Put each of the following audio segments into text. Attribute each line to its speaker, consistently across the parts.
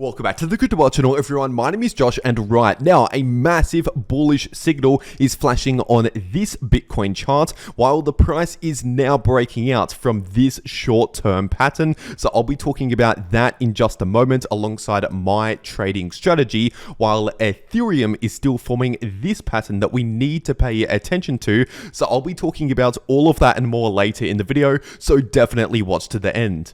Speaker 1: Welcome back to the cryptoworld channel, everyone. My name is Josh, and right now a massive bullish signal is flashing on this Bitcoin chart while the price is now breaking out from this short-term pattern. So I'll be talking about that in just a moment alongside my trading strategy, while Ethereum is still forming this pattern that we need to pay attention to. So I'll be talking about all of that and more later in the video, so definitely watch to the end.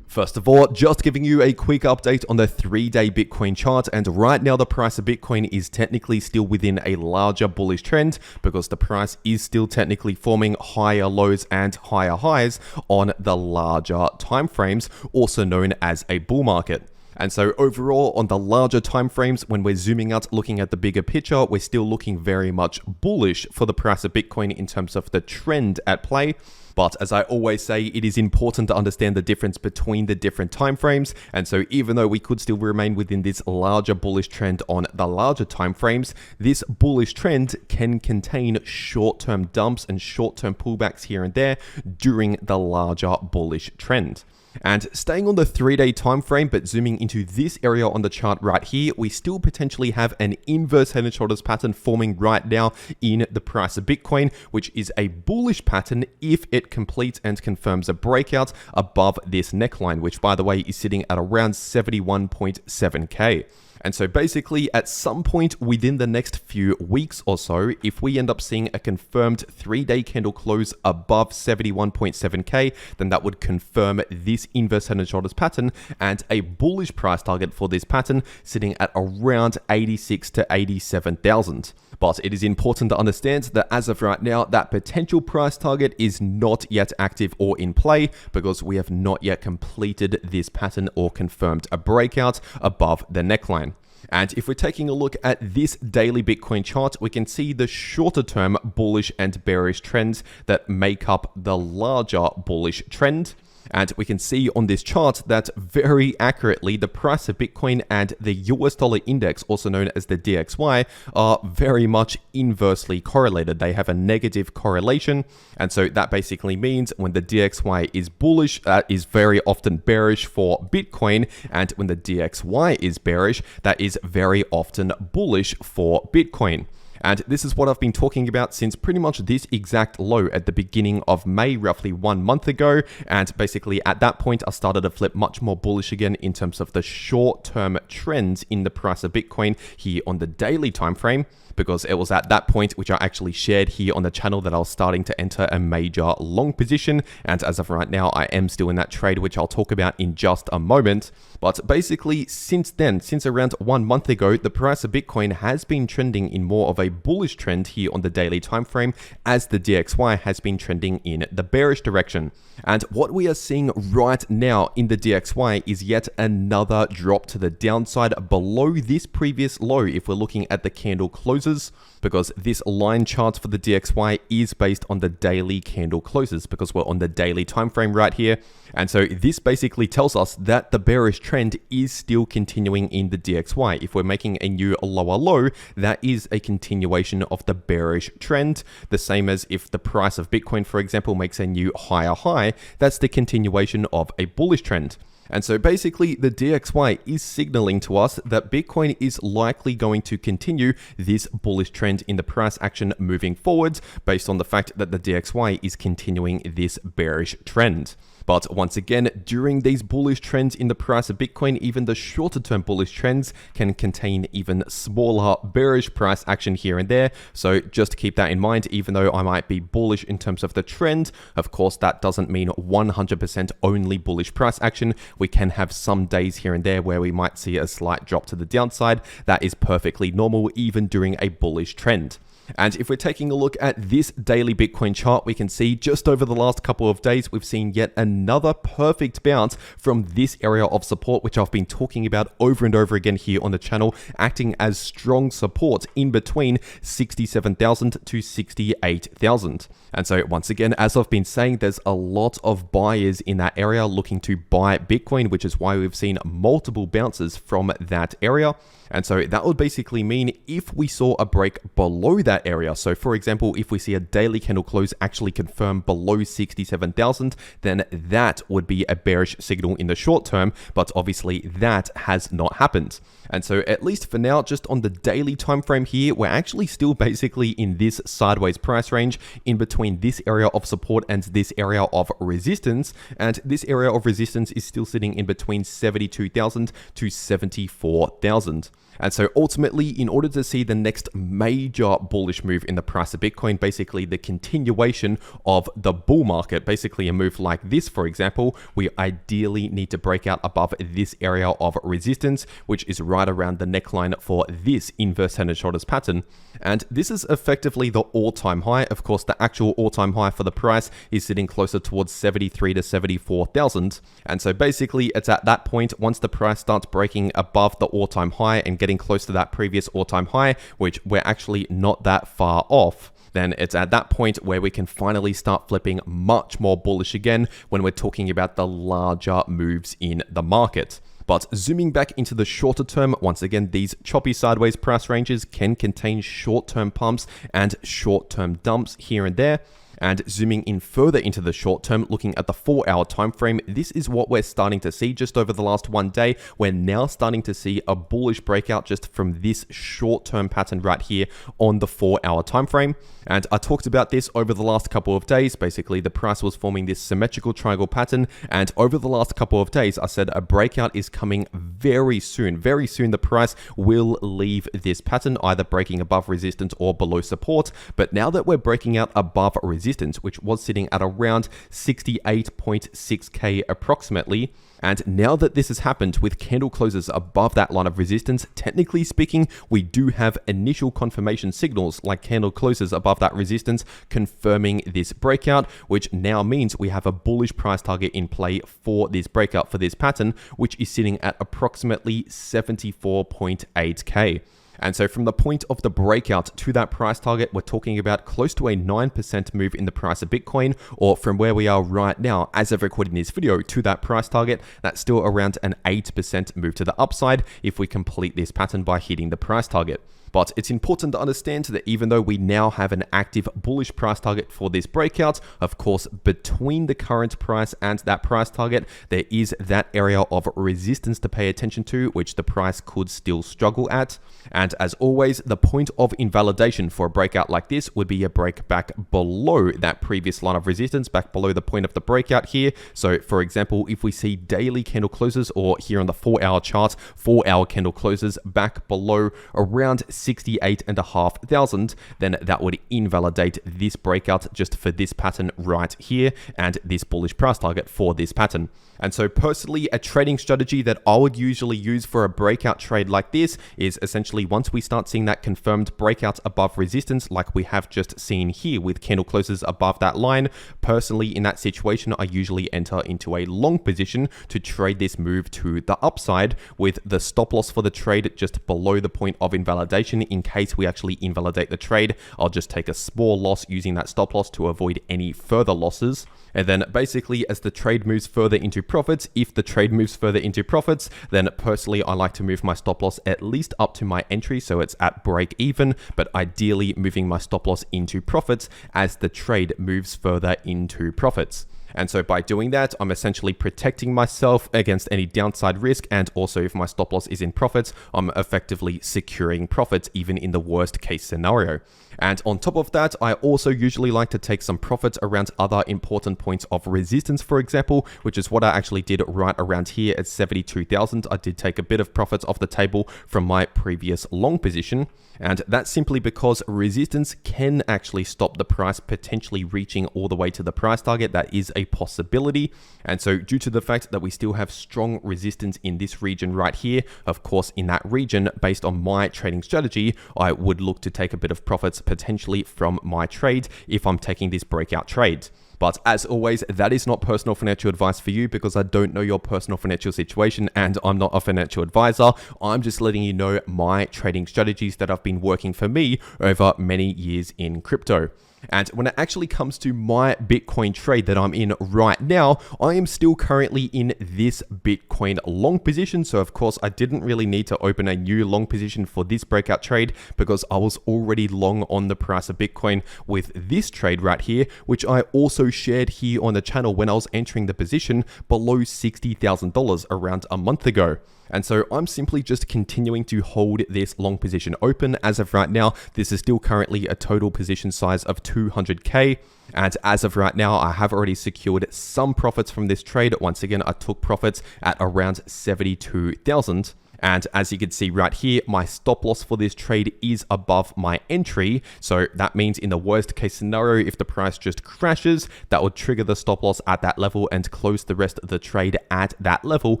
Speaker 1: First of all, just giving you a quick update on the 3-day Bitcoin chart, and right now the price of Bitcoin is technically still within a larger bullish trend because the price is still technically forming higher lows and higher highs on the larger time frames, also known as a bull market. And so overall, on the larger time frames, when we're zooming out, looking at the bigger picture, we're still looking very much bullish for the price of Bitcoin in terms of the trend at play. But as I always say, it is important to understand the difference between the different time frames. And so even though we could still remain within this larger bullish trend on the larger time frames, this bullish trend can contain short-term dumps and short-term pullbacks here and there during the larger bullish trend. And staying on the 3-day time frame, but zooming into this area on the chart right here, we still potentially have an inverse head and shoulders pattern forming right now in the price of Bitcoin, which is a bullish pattern if it completes and confirms a breakout above this neckline, which by the way is sitting at around 71.7k. And so basically at some point within the next few weeks or so, if we end up seeing a confirmed 3-day candle close above 71.7k, then that would confirm this inverse head and shoulders pattern and a bullish price target for this pattern sitting at around 86 to 87,000. But it is important to understand that as of right now, that potential price target is not yet active or in play because we have not yet completed this pattern or confirmed a breakout above the neckline. And if we're taking a look at this daily Bitcoin chart, we can see the shorter term bullish and bearish trends that make up the larger bullish trend. And we can see on this chart that very accurately the price of Bitcoin and the US dollar index, also known as the DXY, are very much inversely correlated. They have a negative correlation. And so that basically means when the DXY is bullish, that is very often bearish for Bitcoin. And when the DXY is bearish, that is very often bullish for Bitcoin. And this is what I've been talking about since pretty much this exact low at the beginning of May, roughly 1 month ago. And basically at that point, I started to flip much more bullish again in terms of the short-term trends in the price of Bitcoin here on the daily time frame, because it was at that point, which I actually shared here on the channel, that I was starting to enter a major long position. And as of right now, I am still in that trade, which I'll talk about in just a moment. But basically, since then, since around 1 month ago, the price of Bitcoin has been trending in more of a bullish trend here on the daily time frame, as the DXY has been trending in the bearish direction. And what we are seeing right now in the DXY is yet another drop to the downside below this previous low if we're looking at the candle closes, because this line chart for the DXY is based on the daily candle closes, because we're on the daily time frame right here. And so this basically tells us that the bearish trend is still continuing in the DXY. If we're making a new lower low, that is a continuation of the bearish trend. The same as if the price of Bitcoin, for example, makes a new higher high, that's the continuation of a bullish trend. And so basically the DXY is signaling to us that Bitcoin is likely going to continue this bullish trend in the price action moving forwards, based on the fact that the DXY is continuing this bearish trend. But once again, during these bullish trends in the price of Bitcoin, even the shorter term bullish trends can contain even smaller bearish price action here and there. So just keep that in mind. Even though I might be bullish in terms of the trend, of course, that doesn't mean 100% only bullish price action. We can have some days here and there where we might see a slight drop to the downside. That is perfectly normal, even during a bullish trend. And if we're taking a look at this daily Bitcoin chart, we can see just over the last couple of days, we've seen yet another perfect bounce from this area of support, which I've been talking about over and over again here on the channel, acting as strong support in between 67,000 to 68,000. And so once again, as I've been saying, there's a lot of buyers in that area looking to buy Bitcoin, which is why we've seen multiple bounces from that area. And so that would basically mean if we saw a break below that that area. So for example, if we see a daily candle close actually confirm below 67,000, then that would be a bearish signal in the short term, but obviously that has not happened. And so at least for now, just on the daily time frame here, we're actually still basically in this sideways price range in between this area of support and this area of resistance. And this area of resistance is still sitting in between 72,000 to 74,000. And so ultimately, in order to see the next major bullish move in the price of Bitcoin, basically the continuation of the bull market, basically a move like this, for example, we ideally need to break out above this area of resistance, which is right around the neckline for this inverse head and shoulders pattern. And this is effectively the all-time high. Of course, the actual all-time high for the price is sitting closer towards 73 to 74,000. And so basically, it's at that point, once the price starts breaking above the all-time high and getting close to that previous all-time high, which we're actually not that far off, then it's at that point where we can finally start flipping much more bullish again when we're talking about the larger moves in the market. But zooming back into the shorter term, once again, these choppy sideways price ranges can contain short-term pumps and short-term dumps here and there. And zooming in further into the short term, looking at the 4-hour time frame, this is what we're starting to see just over the last one day. We're now starting to see a bullish breakout just from this short-term pattern right here on the 4-hour time frame. And I talked about this over the last couple of days. Basically, the price was forming this symmetrical triangle pattern. And over the last couple of days, I said a breakout is coming very soon. Very soon, the price will leave this pattern, either breaking above resistance or below support. But now that we're breaking out above resistance, which was sitting at around 68.6k approximately. And now that this has happened with candle closes above that line of resistance, technically speaking, we do have initial confirmation signals like candle closes above that resistance confirming this breakout, which now means we have a bullish price target in play for this breakout, for this pattern, which is sitting at approximately 74.8k. And so from the point of the breakout to that price target, we're talking about close to a 9% move in the price of Bitcoin, or from where we are right now, as of recording this video, to that price target, that's still around an 8% move to the upside if we complete this pattern by hitting the price target. But it's important to understand that even though we now have an active bullish price target for this breakout, of course, between the current price and that price target, there is that area of resistance to pay attention to, which the price could still struggle at. And as always, the point of invalidation for a breakout like this would be a break back below that previous line of resistance, back below the point of the breakout here. So for example, if we see daily candle closes, or here on the 4-hour chart, 4-hour candle closes back below around 68,500, then that would invalidate this breakout just for this pattern right here and this bullish price target for this pattern. And so personally, a trading strategy that I would usually use for a breakout trade like this is essentially once we start seeing that confirmed breakout above resistance, like we have just seen here with candle closes above that line, personally in that situation, I usually enter into a long position to trade this move to the upside with the stop loss for the trade just below the point of invalidation. In case we actually invalidate the trade, I'll just take a small loss using that stop loss to avoid any further losses. And then basically as the trade moves further into profits, if the trade moves further into profits, then personally I like to move my stop loss at least up to my entry, so it's at break even, but ideally moving my stop loss into profits as the trade moves further into profits. And so by doing that, I'm essentially protecting myself against any downside risk. And also if my stop loss is in profits, I'm effectively securing profits even in the worst case scenario. And on top of that, I also usually like to take some profits around other important points of resistance, for example, which is what I actually did right around here at 72,000. I did take a bit of profits off the table from my previous long position. And that's simply because resistance can actually stop the price potentially reaching all the way to the price target. That is a possibility. And so due to the fact that we still have strong resistance in this region right here, of course, in that region, based on my trading strategy, I would look to take a bit of profits potentially from my trade if I'm taking this breakout trade. But as always, that is not personal financial advice for you because I don't know your personal financial situation and I'm not a financial advisor. I'm just letting you know my trading strategies that have been working for me over many years in crypto. And when it actually comes to my Bitcoin trade that I'm in right now, I am still currently in this Bitcoin long position. So of course, I didn't really need to open a new long position for this breakout trade because I was already long on the price of Bitcoin with this trade right here, which I also shared here on the channel when I was entering the position below $60,000 around a month ago. And so I'm simply just continuing to hold this long position open. As of right now, this is still currently a total position size of 200K. And as of right now, I have already secured some profits from this trade. Once again, I took profits at around 72,000. And as you can see right here, my stop loss for this trade is above my entry. So that means in the worst case scenario, if the price just crashes, that would trigger the stop loss at that level and close the rest of the trade at that level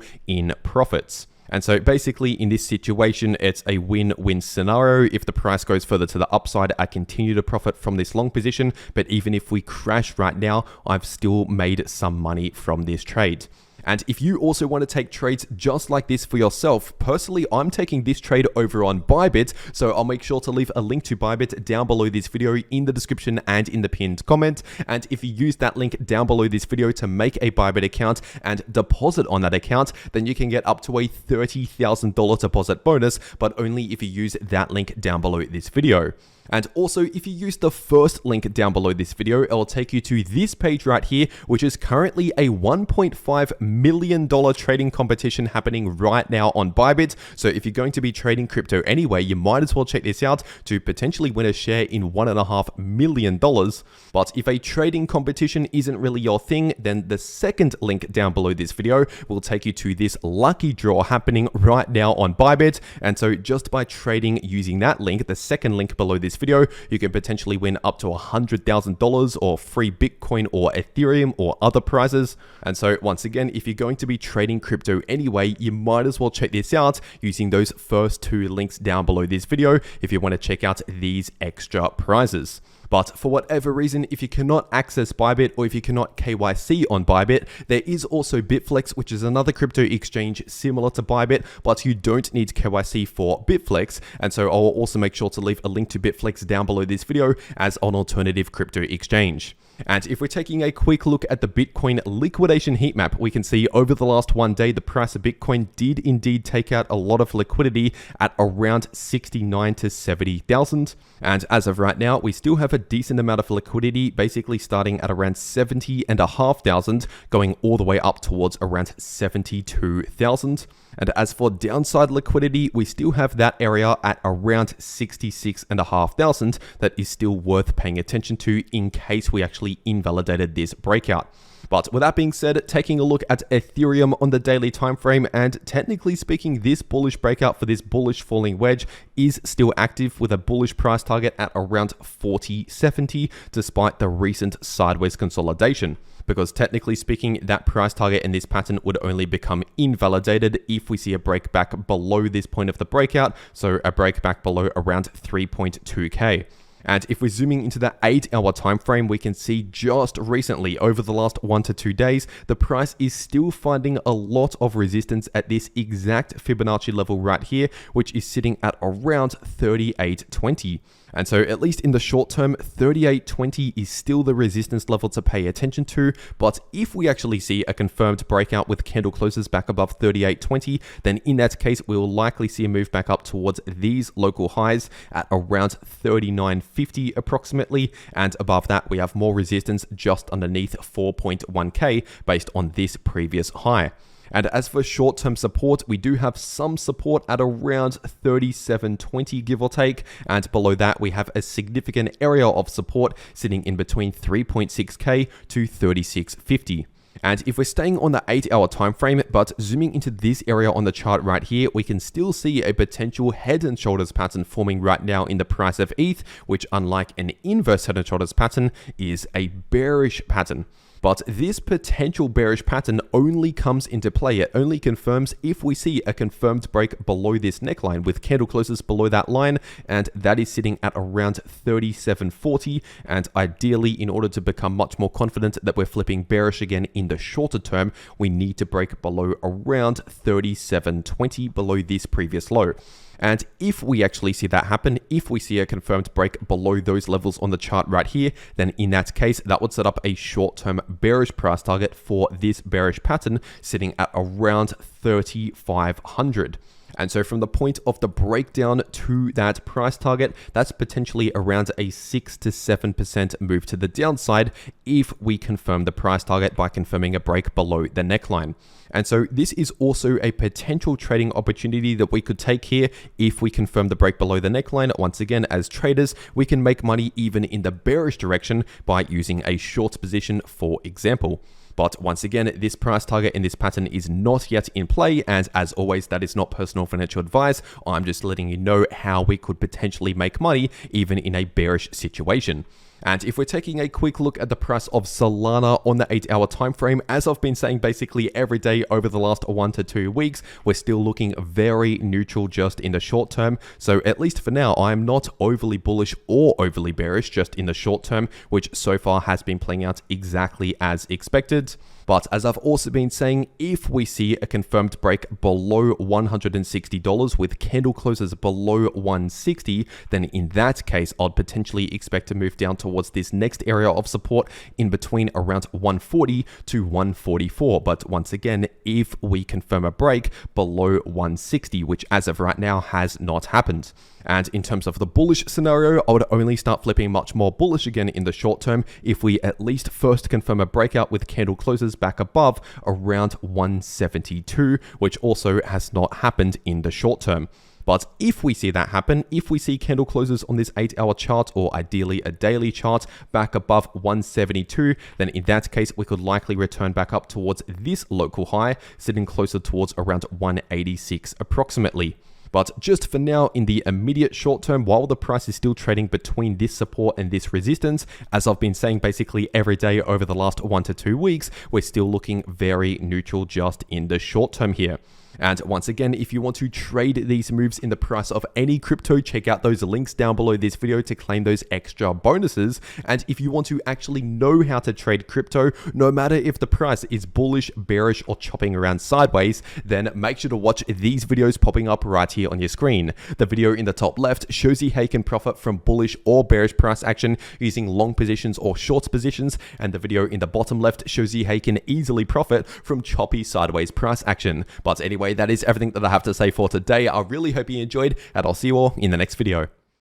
Speaker 1: in profits. And so basically in this situation, it's a win-win scenario. If the price goes further to the upside, I continue to profit from this long position. But even if we crash right now, I've still made some money from this trade. And if you also want to take trades just like this for yourself, personally, I'm taking this trade over on Bybit. So I'll make sure to leave a link to Bybit down below this video in the description and in the pinned comment. And if you use that link down below this video to make a Bybit account and deposit on that account, then you can get up to a $30,000 deposit bonus, but only if you use that link down below this video. And also, if you use the first link down below this video, it will take you to this page right here, which is currently a $1.5 million trading competition happening right now on Bybit. So if you're going to be trading crypto anyway, you might as well check this out to potentially win a share in $1.5 million. But if a trading competition isn't really your thing, then the second link down below this video will take you to this lucky draw happening right now on Bybit. And so just by trading using that link, the second link below this video, you can potentially win up to $100,000 or free Bitcoin or Ethereum or other prizes. And so once again, if you're going to be trading crypto anyway, you might as well check this out using those first two links down below this video if you want to check out these extra prizes. But for whatever reason, if you cannot access Bybit or if you cannot KYC on Bybit, there is also Bitflex, which is another crypto exchange similar to Bybit, but you don't need KYC for Bitflex. And so I'll also make sure to leave a link to Bitflex down below this video as an alternative crypto exchange. And if we're taking a quick look at the Bitcoin liquidation heat map, we can see over the last one day, the price of Bitcoin did indeed take out a lot of liquidity at around 69 to 70,000. And as of right now, we still have a decent amount of liquidity, basically starting at around 70,500, going all the way up towards around 72,000. And as for downside liquidity, we still have that area at around 66,500 that is still worth paying attention to in case we actually invalidated this breakout. But with that being said, taking a look at Ethereum on the daily time frame, and technically speaking, this bullish breakout for this bullish falling wedge is still active with a bullish price target at around 40.70 despite the recent sideways consolidation. Because technically speaking, that price target in this pattern would only become invalidated if we see a break back below this point of the breakout, so a break back below around 3.2K. And if we're zooming into the 8-hour time frame, we can see just recently, over the last 1 to 2 days, the price is still finding a lot of resistance at this exact Fibonacci level right here, which is sitting at around 38.20. And so at least in the short term, 38.20 is still the resistance level to pay attention to. But if we actually see a confirmed breakout with candle closes back above 38.20, then in that case, we will likely see a move back up towards these local highs at around 39.50 approximately. And above that, we have more resistance just underneath 4.1K based on this previous high. And as for short-term support, we do have some support at around 37.20, give or take. And below that, we have a significant area of support sitting in between 3.6K to 36.50. And if we're staying on the 8-hour time frame, but zooming into this area on the chart right here, we can still see a potential head and shoulders pattern forming right now in the price of ETH, which unlike an inverse head and shoulders pattern, is a bearish pattern. But this potential bearish pattern only comes into play. It only confirms if we see a confirmed break below this neckline with candle closes below that line, and that is sitting at around 37.40. And ideally, in order to become much more confident that we're flipping bearish again in the shorter term, we need to break below around 37.20, below this previous low. And if we actually see that happen, if we see a confirmed break below those levels on the chart right here, then in that case, that would set up a short-term bearish price target for this bearish pattern sitting at around 3,500. And so from the point of the breakdown to that price target, that's potentially around a 6 to 7% move to the downside if we confirm the price target by confirming a break below the neckline. And so this is also a potential trading opportunity that we could take here if we confirm the break below the neckline. Once again, as traders, we can make money even in the bearish direction by using a short position, for example. But once again, this price target in this pattern is not yet in play, and as always, that is not personal financial advice. I'm just letting you know how we could potentially make money even in a bearish situation. And if we're taking a quick look at the price of Solana on the 8-hour time frame, as I've been saying basically every day over the last 1 to 2 weeks, we're still looking very neutral just in the short term. So at least for now, I'm not overly bullish or overly bearish just in the short term, which so far has been playing out exactly as expected. But as I've also been saying, if we see a confirmed break below $160 with candle closes below 160, then in that case, I'd potentially expect to move down towards this next area of support in between around 140 to 144. But once again, if we confirm a break below 160, which as of right now has not happened. And in terms of the bullish scenario, I would only start flipping much more bullish again in the short term if we at least first confirm a breakout with candle closes back above around 172, which also has not happened in the short term. But if we see that happen, if we see candle closes on this 8-hour chart, or ideally a daily chart, back above 172, then in that case, we could likely return back up towards this local high, sitting closer towards around 186 approximately. But just for now, in the immediate short term, while the price is still trading between this support and this resistance, as I've been saying basically every day over the last 1 to 2 weeks, we're still looking very neutral just in the short term here. And once again, if you want to trade these moves in the price of any crypto, check out those links down below this video to claim those extra bonuses. And if you want to actually know how to trade crypto, no matter if the price is bullish, bearish, or chopping around sideways, then make sure to watch these videos popping up right here on your screen. The video in the top left shows you how you can profit from bullish or bearish price action using long positions or short positions. And the video in the bottom left shows you how you can easily profit from choppy sideways price action. But anyway, that is everything that I have to say for today. I really hope you enjoyed, and I'll see you all in the next video.